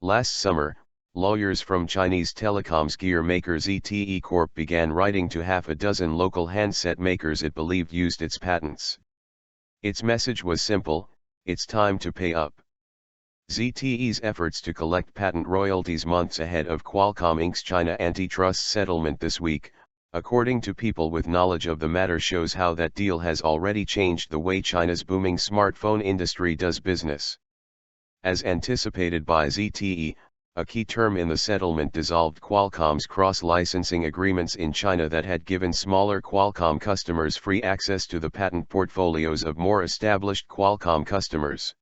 Last summer, lawyers from Chinese telecoms gear maker ZTE Corp began writing to half a dozen local handset makers it believed used its patents. Its message was simple: it's time to pay up. ZTE's efforts to collect patent royalties months ahead of Qualcomm Inc's China antitrust settlement this week, according to people with knowledge of the matter, shows how that deal has already changed the way China's booming smartphone industry does business. As anticipated by ZTE, a key term in the settlement dissolved Qualcomm's cross-licensing agreements in China that had given smaller Qualcomm customers free access to the patent portfolios of more established Qualcomm customers.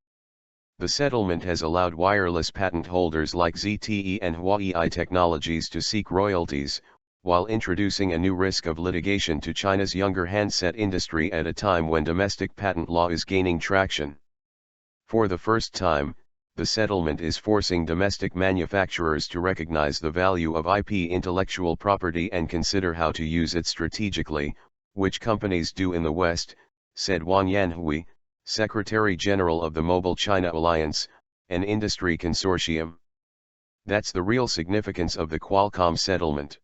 The settlement has allowed wireless patent holders like ZTE and Huawei Technologies to seek royalties, while introducing a new risk of litigation to China's younger handset industry at a time when domestic patent law is gaining traction. For the first time, the settlement is forcing domestic manufacturers to recognize the value of IP intellectual property and consider how to use it strategically, which companies do in the West, said Wang Yanhui, Secretary General of the Mobile China Alliance, an industry consortium. That's the real significance of the Qualcomm settlement.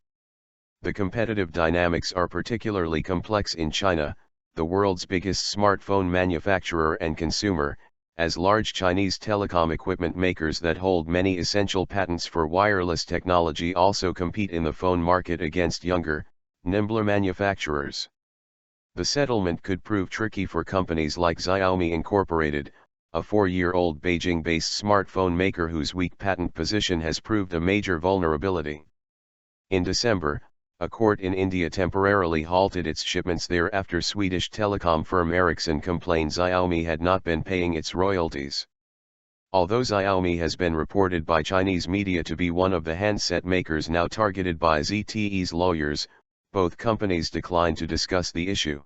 The competitive dynamics are particularly complex in China, the world's biggest smartphone manufacturer and consumer, as large Chinese telecom equipment makers that hold many essential patents for wireless technology also compete in the phone market against younger, nimbler manufacturers. The settlement could prove tricky for companies like Xiaomi Incorporated, a 4-year-old Beijing-based smartphone maker whose weak patent position has proved a major vulnerability. In December, a court in India temporarily halted its shipments there after Swedish telecom firm Ericsson complained Xiaomi had not been paying its royalties. Although Xiaomi has been reported by Chinese media to be one of the handset makers now targeted by ZTE's lawyers, both companies declined to discuss the issue.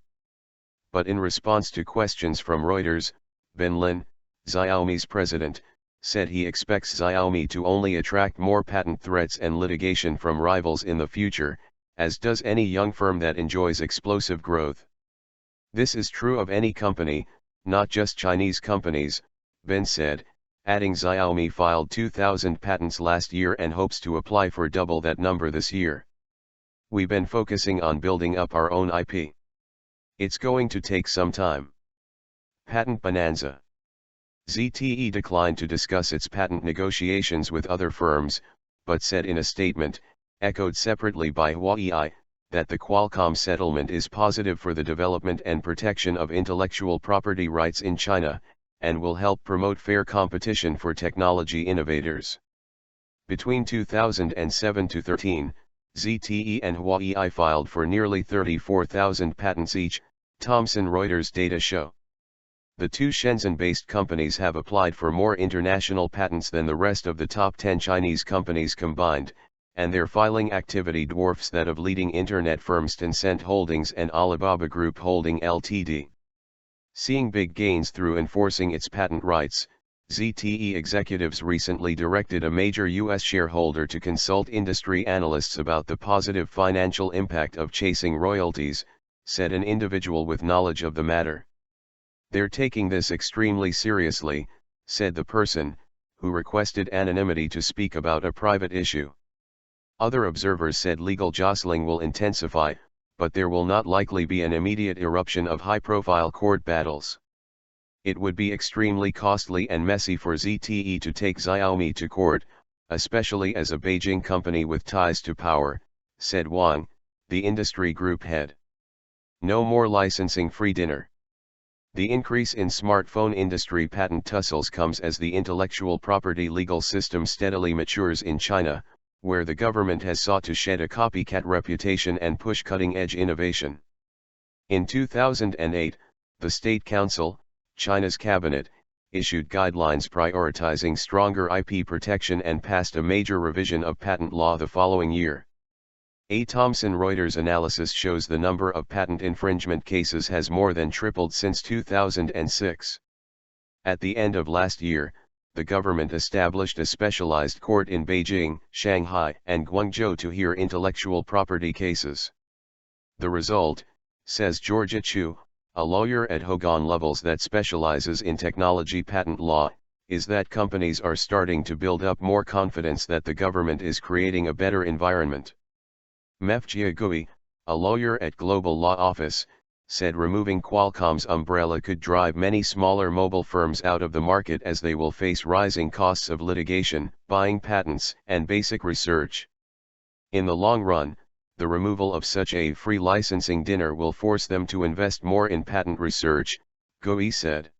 But in response to questions from Reuters, Ben Lin, Xiaomi's president, said he expects Xiaomi to only attract more patent threats and litigation from rivals in the future, as does any young firm that enjoys explosive growth. This is true of any company, not just Chinese companies, Ben said, adding Xiaomi filed 2,000 patents last year and hopes to apply for double that number this year. We've been focusing on building up our own IP. It's going to take some time. Patent bonanza. ZTE declined to discuss its patent negotiations with other firms, but said in a statement, echoed separately by Huawei, that the Qualcomm settlement is positive for the development and protection of intellectual property rights in China, and will help promote fair competition for technology innovators. Between 2007 to 13, ZTE and Huawei filed for nearly 34,000 patents each, Thomson Reuters data show. The two Shenzhen-based companies have applied for more international patents than the rest of the top 10 Chinese companies combined, and their filing activity dwarfs that of leading internet firms Tencent Holdings and Alibaba Group Holding Ltd. Seeing big gains through enforcing its patent rights, ZTE executives recently directed a major U.S. shareholder to consult industry analysts about the positive financial impact of chasing royalties, said an individual with knowledge of the matter. They're taking this extremely seriously, said the person, who requested anonymity to speak about a private issue. Other observers said legal jostling will intensify, but there will not likely be an immediate eruption of high-profile court battles. It would be extremely costly and messy for ZTE to take Xiaomi to court, especially as a Beijing company with ties to power, said Wang, the industry group head. No more licensing free dinner. The increase in smartphone industry patent tussles comes as the intellectual property legal system steadily matures in China, where the government has sought to shed a copycat reputation and push cutting-edge innovation. In 2008, the State Council, China's cabinet, issued guidelines prioritizing stronger IP protection and passed a major revision of patent law the following year. A Thomson Reuters analysis shows the number of patent infringement cases has more than tripled since 2006. At the end of last year, the government established a specialized court in Beijing, Shanghai, and Guangzhou to hear intellectual property cases. The result, says Georgia Chu, a lawyer at Hogan Lovells that specializes in technology patent law, is that companies are starting to build up more confidence that the government is creating a better environment. Mefjia Gui, a lawyer at Global Law Office, said removing Qualcomm's umbrella could drive many smaller mobile firms out of the market as they will face rising costs of litigation, buying patents, and basic research. In the long run, the removal of such a free licensing dinner will force them to invest more in patent research, Gui said.